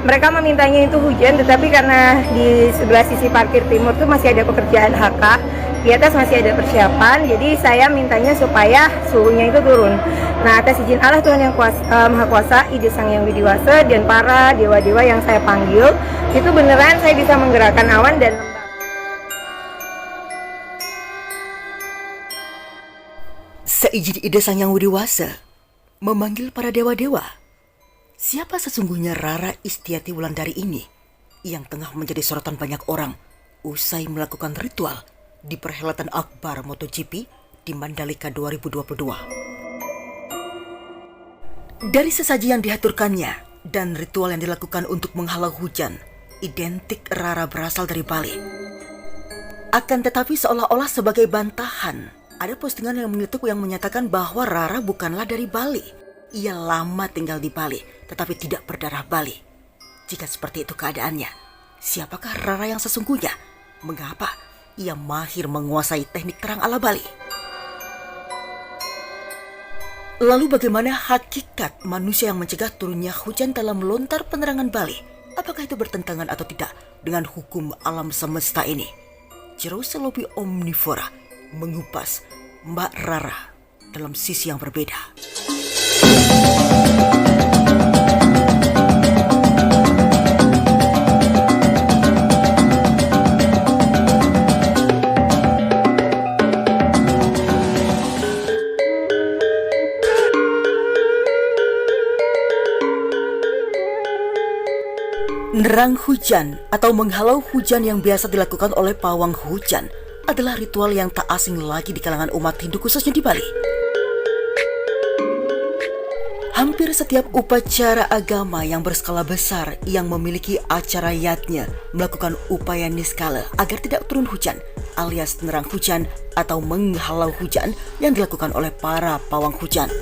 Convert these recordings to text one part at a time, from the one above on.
Mereka memintanya itu hujan, tetapi karena di sebelah sisi parkir timur tuh masih ada pekerjaan HK, di atas masih ada persiapan, jadi saya mintanya supaya suhunya itu turun. Nah, atas izin Allah Tuhan yang Maha Kuasa, Ide Sang Yang Widiwasa, dan para dewa-dewa yang saya panggil, itu beneran saya bisa menggerakkan awan dan lembab. Seizin Ide Sang Yang Widiwasa memanggil para dewa-dewa. Siapa sesungguhnya Rara Istiati Wulandari ini yang tengah menjadi sorotan banyak orang usai melakukan ritual di perhelatan akbar MotoGP di Mandalika 2022. Dari sesaji yang diaturkannya dan ritual yang dilakukan untuk menghalau hujan, identik Rara berasal dari Bali. Akan tetapi seolah-olah sebagai bantahan, ada postingan yang menyetuk yang menyatakan bahwa Rara bukanlah dari Bali. Ia lama tinggal di Bali, tetapi tidak berdarah Bali. Jika seperti itu keadaannya, siapakah Rara yang sesungguhnya? Mengapa ia mahir menguasai teknik terang ala Bali? Lalu bagaimana hakikat manusia yang mencegah turunnya hujan dalam lontar penerangan Bali? Apakah itu bertentangan atau tidak dengan hukum alam semesta ini? Jerose Lobi Omnivora mengupas Mbak Rara dalam sisi yang berbeda. Nerang hujan atau menghalau hujan yang biasa dilakukan oleh pawang hujan adalah ritual yang tak asing lagi di kalangan umat Hindu khususnya di Bali. Hampir setiap upacara agama yang berskala besar yang memiliki acara yatnya melakukan upaya niskala agar tidak turun hujan alias nerang hujan atau menghalau hujan yang dilakukan oleh para pawang hujan.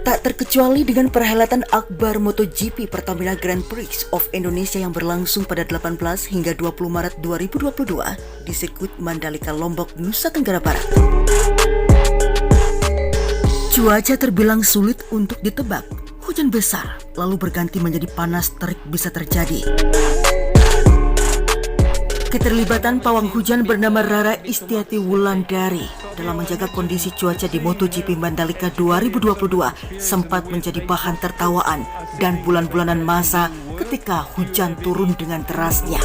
Tak terkecuali dengan perhelatan akbar MotoGP Pertamina Grand Prix of Indonesia yang berlangsung pada 18 hingga 20 Maret 2022 di sirkuit Mandalika Lombok, Nusa Tenggara Barat. Cuaca terbilang sulit untuk ditebak. Hujan besar lalu berganti menjadi panas terik bisa terjadi. Keterlibatan pawang hujan bernama Rara Istiati Wulandari dalam menjaga kondisi cuaca di MotoGP Mandalika 2022 sempat menjadi bahan tertawaan dan bulan-bulanan masa ketika hujan turun dengan derasnya.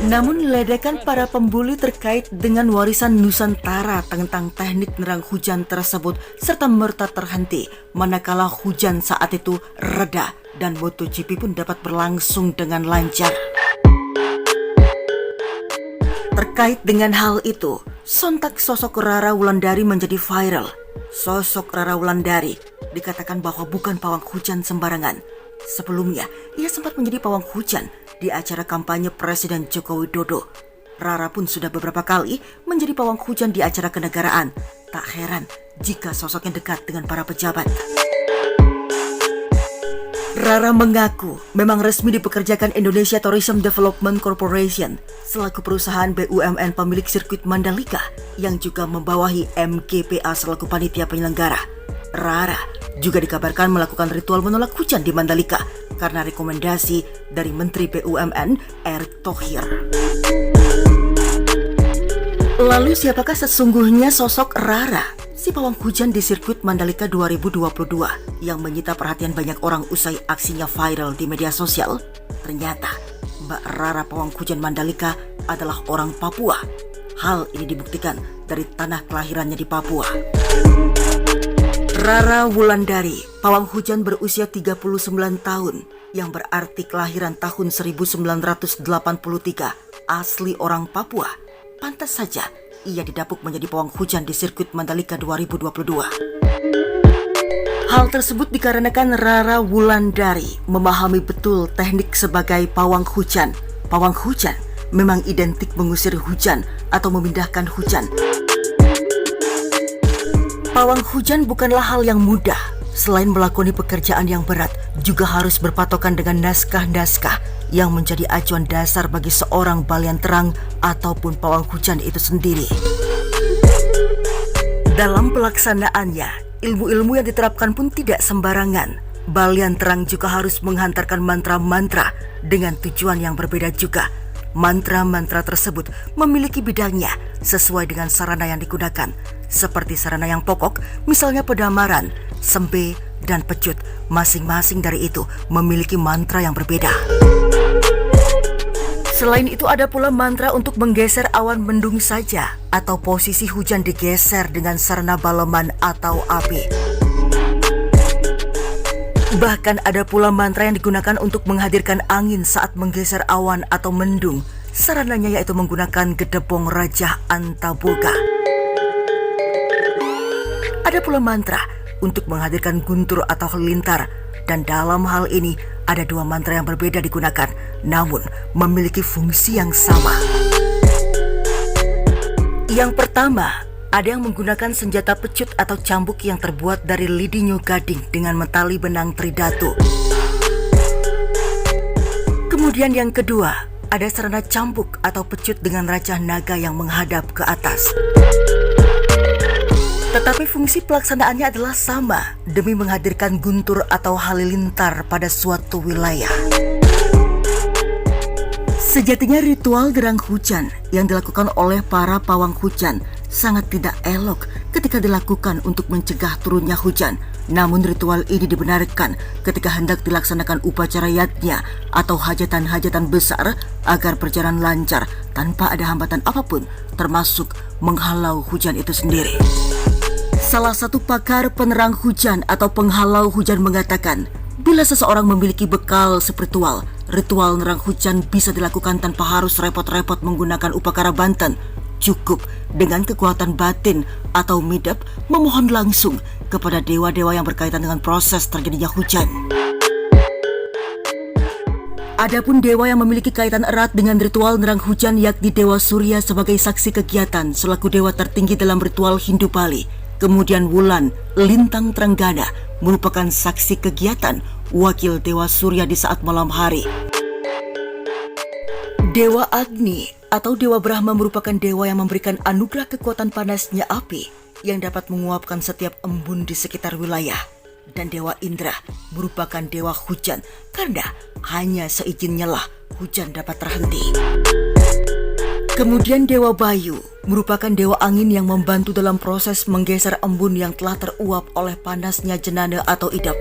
Namun ledekan para pembuli terkait dengan warisan Nusantara tentang teknik nerang hujan tersebut serta merta terhenti manakala hujan saat itu reda dan MotoGP pun dapat berlangsung dengan lancar. Terkait dengan hal itu, sontak sosok Rara Wulandari menjadi viral. Sosok Rara Wulandari dikatakan bahwa bukan pawang hujan sembarangan. Sebelumnya, ia sempat menjadi pawang hujan di acara kampanye Presiden Joko Widodo. Rara pun sudah beberapa kali menjadi pawang hujan di acara kenegaraan. Tak heran jika sosoknya dekat dengan para pejabat. Rara mengaku memang resmi dipekerjakan Indonesia Tourism Development Corporation selaku perusahaan BUMN pemilik sirkuit Mandalika yang juga membawahi MGPA selaku panitia penyelenggara. Rara juga dikabarkan melakukan ritual menolak hujan di Mandalika karena rekomendasi dari Menteri BUMN Erick Thohir. Lalu siapakah sesungguhnya sosok Rara, si pawang hujan di sirkuit Mandalika 2022 yang menyita perhatian banyak orang usai aksinya viral di media sosial? Ternyata Mbak Rara pawang hujan Mandalika adalah orang Papua. Hal ini dibuktikan dari tanah kelahirannya di Papua. Rara Wulandari, pawang hujan berusia 39 tahun yang berarti kelahiran tahun 1983, asli orang Papua. Pantas saja ia didapuk menjadi pawang hujan di sirkuit Mandalika 2022. Hal tersebut dikarenakan Rara Wulandari memahami betul teknik sebagai pawang hujan. Pawang hujan memang identik mengusir hujan atau memindahkan hujan. Pawang hujan bukanlah hal yang mudah. Selain melakoni pekerjaan yang berat, juga harus berpatokan dengan naskah-naskah yang menjadi acuan dasar bagi seorang balian terang ataupun pawang hujan itu sendiri. Dalam pelaksanaannya, Ilmu-ilmu yang diterapkan pun tidak sembarangan. Balian Terang juga harus menghantarkan mantra-mantra dengan tujuan yang berbeda juga. Mantra-mantra tersebut memiliki bidangnya sesuai dengan sarana yang digunakan. Seperti sarana yang pokok, misalnya pedamaran, sembe, dan pecut. Masing-masing dari itu memiliki mantra yang berbeda. Selain itu ada pula mantra untuk menggeser awan mendung saja atau posisi hujan digeser dengan sarana baleman atau api. Bahkan ada pula mantra yang digunakan untuk menghadirkan angin saat menggeser awan atau mendung. Sarananya yaitu menggunakan gedebong Raja Antaboga. Ada pula mantra untuk menghadirkan guntur atau halilintar. Dan dalam hal ini ada dua mantra yang berbeda digunakan, namun memiliki fungsi yang sama. Yang pertama, ada yang menggunakan senjata pecut atau cambuk yang terbuat dari lidinyo gading dengan metali benang tridatu. Kemudian yang kedua, ada sarana cambuk atau pecut dengan racah naga yang menghadap ke atas. Tetapi fungsi pelaksanaannya adalah sama demi menghadirkan guntur atau halilintar pada suatu wilayah. Sejatinya ritual gerang hujan yang dilakukan oleh para pawang hujan sangat tidak elok ketika dilakukan untuk mencegah turunnya hujan. Namun ritual ini dibenarkan ketika hendak dilaksanakan upacara yatnya atau hajatan-hajatan besar agar berjalan lancar tanpa ada hambatan apapun, termasuk menghalau hujan itu sendiri. Salah satu pakar penerang hujan atau penghalau hujan mengatakan, bila seseorang memiliki bekal spiritual, ritual nerang hujan bisa dilakukan tanpa harus repot-repot menggunakan upakara banten. Cukup dengan kekuatan batin atau midap memohon langsung kepada dewa-dewa yang berkaitan dengan proses terjadinya hujan. Adapun dewa yang memiliki kaitan erat dengan ritual nerang hujan yakni Dewa Surya sebagai saksi kegiatan selaku dewa tertinggi dalam ritual Hindu Bali. Kemudian Wulan, lintang Trenggana, merupakan saksi kegiatan wakil Dewa Surya di saat malam hari. Dewa Agni atau Dewa Brahma merupakan dewa yang memberikan anugerah kekuatan panasnya api yang dapat menguapkan setiap embun di sekitar wilayah. Dan Dewa Indra merupakan dewa hujan karena hanya seizinnya lah hujan dapat terhenti. Kemudian Dewa Bayu merupakan dewa angin yang membantu dalam proses menggeser embun yang telah teruap oleh panasnya jenana atau idap.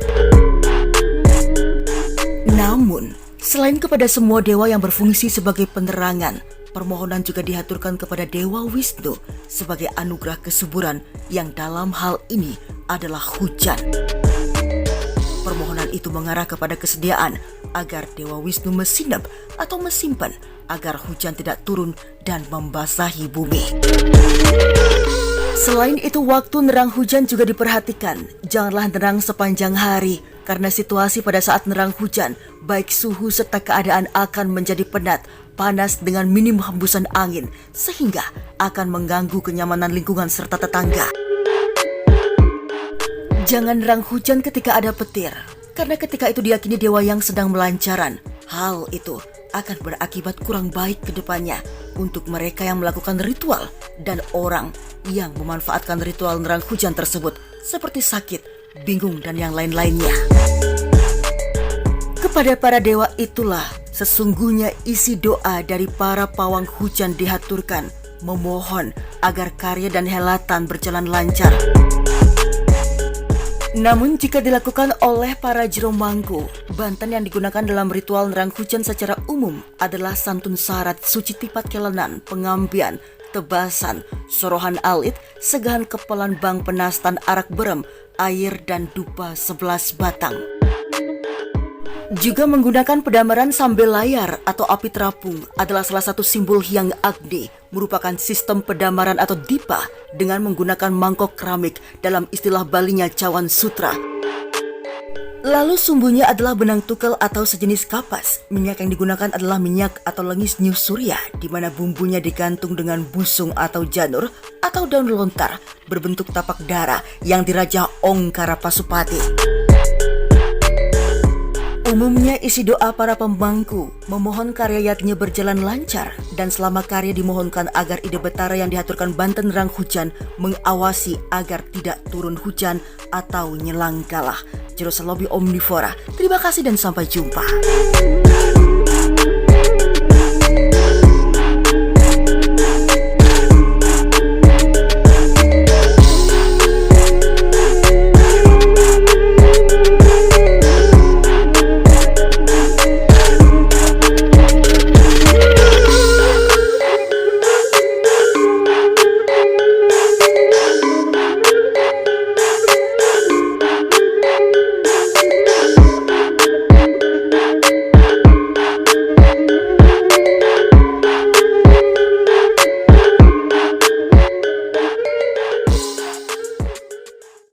Namun, selain kepada semua dewa yang berfungsi sebagai penerangan, permohonan juga dihaturkan kepada Dewa Wisnu sebagai anugerah kesuburan yang dalam hal ini adalah hujan. Permohonan itu mengarah kepada kesediaan agar Dewa Wisnu mesinap atau mesimpan agar hujan tidak turun dan membasahi bumi. Selain itu, waktu nerang hujan juga diperhatikan. Janganlah nerang sepanjang hari, karena situasi pada saat nerang hujan, baik suhu serta keadaan akan menjadi penat, panas dengan minim hembusan angin, sehingga akan mengganggu kenyamanan lingkungan serta tetangga. Jangan nerang hujan ketika ada petir, karena ketika itu diyakini dewa yang sedang melancaran. Hal itu akan berakibat kurang baik ke depannya untuk mereka yang melakukan ritual dan orang yang memanfaatkan ritual nerang hujan tersebut seperti sakit, bingung, dan yang lain-lainnya. Kepada para dewa itulah sesungguhnya isi doa dari para pawang hujan dihaturkan, memohon agar karya dan helatan berjalan lancar. Namun jika dilakukan oleh para jero mangku, banten yang digunakan dalam ritual nerang hujan secara umum adalah santun syarat, suci tipat kelenan, pengambian, tebasan, sorohan alit, segahan kepelan bang penastan arak berem, air dan dupa 11 batang. Juga menggunakan pedamaran sambil layar atau api terapung adalah salah satu simbol Hyang Agni, merupakan sistem pedamaran atau dipa dengan menggunakan mangkok keramik, dalam istilah Balinya Cawan Sutra. Lalu sumbunya adalah benang tukel atau sejenis kapas. Minyak yang digunakan adalah minyak atau lengis New Surya, di mana bumbunya digantung dengan busung atau janur atau daun lontar berbentuk tapak dara yang dirajah Ongkara Pasupati. Umumnya isi doa para pemangku memohon karya yatnya berjalan lancar dan selama karya dimohonkan agar ide betara yang dihaturkan Banten Rang Hujan mengawasi agar tidak turun hujan atau nyelang kalah. Jero Selobi Omnivora, terima kasih dan sampai jumpa.